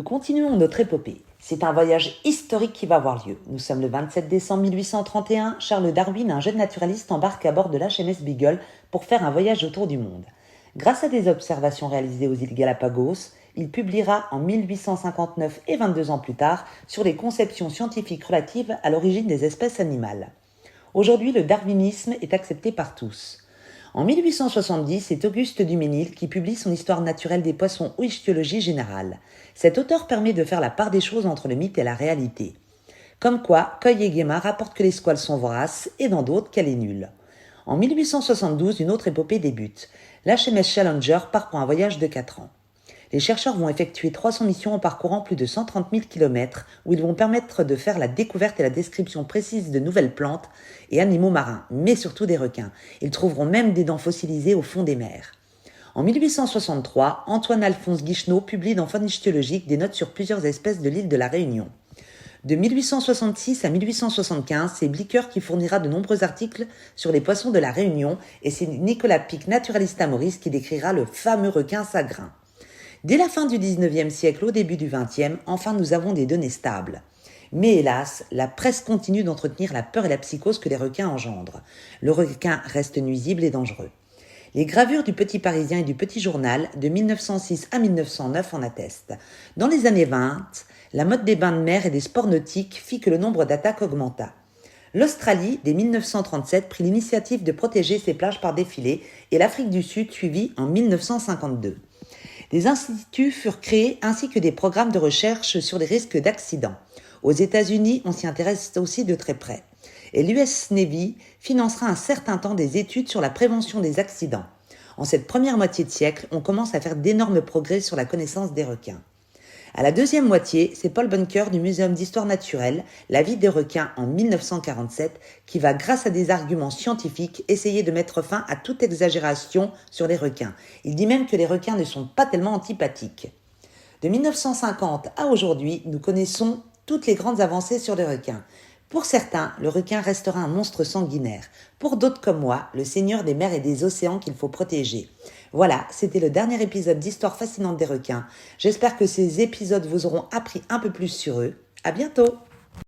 Nous continuons notre épopée. C'est un voyage historique qui va avoir lieu. Nous sommes le 27 décembre 1831. Charles Darwin, un jeune naturaliste, embarque à bord de l'HMS Beagle pour faire un voyage autour du monde. Grâce à des observations réalisées aux îles Galapagos, il publiera en 1859 et 22 ans plus tard sur les conceptions scientifiques relatives à l'origine des espèces animales. Aujourd'hui, le darwinisme est accepté par tous. En 1870, c'est Auguste Duménil qui publie son Histoire naturelle des poissons ou Ichthyologie générale. Cet auteur permet de faire la part des choses entre le mythe et la réalité. Comme quoi, Coy et Guémin rapportent que les squales sont voraces et dans d'autres qu'elle est nulle. En 1872, une autre épopée débute. L'HMS Challenger part pour un voyage de 4 ans. Les chercheurs vont effectuer 300 missions en parcourant plus de 130 000 km où ils vont permettre de faire la découverte et la description précise de nouvelles plantes et animaux marins, mais surtout des requins. Ils trouveront même des dents fossilisées au fond des mers. En 1863, Antoine-Alphonse Guicheneau publie dans Faune ichthyologique des notes sur plusieurs espèces de l'île de la Réunion. De 1866 à 1875, c'est Blicker qui fournira de nombreux articles sur les poissons de la Réunion et c'est Nicolas Pic, naturaliste à Maurice, qui décrira le fameux requin sagrin. Dès la fin du 19e siècle, au début du 20e, enfin nous avons des données stables. Mais hélas, la presse continue d'entretenir la peur et la psychose que les requins engendrent. Le requin reste nuisible et dangereux. Les gravures du Petit Parisien et du Petit Journal de 1906 à 1909 en attestent. Dans les années 20, la mode des bains de mer et des sports nautiques fit que le nombre d'attaques augmenta. L'Australie, dès 1937, prit l'initiative de protéger ses plages par des filets et l'Afrique du Sud suivit en 1952. Des instituts furent créés ainsi que des programmes de recherche sur les risques d'accidents. Aux États-Unis, on s'y intéresse aussi de très près. Et l'US Navy financera un certain temps des études sur la prévention des accidents. En cette première moitié de siècle, on commence à faire d'énormes progrès sur la connaissance des requins. À la deuxième moitié, c'est Paul Bunker du Muséum d'Histoire naturelle, La vie des requins en 1947, qui va, grâce à des arguments scientifiques, essayer de mettre fin à toute exagération sur les requins. Il dit même que les requins ne sont pas tellement antipathiques. De 1950 à aujourd'hui, nous connaissons toutes les grandes avancées sur les requins. Pour certains, le requin restera un monstre sanguinaire. Pour d'autres comme moi, le seigneur des mers et des océans qu'il faut protéger. Voilà, c'était le dernier épisode d'Histoire fascinante des requins. J'espère que ces épisodes vous auront appris un peu plus sur eux. À bientôt!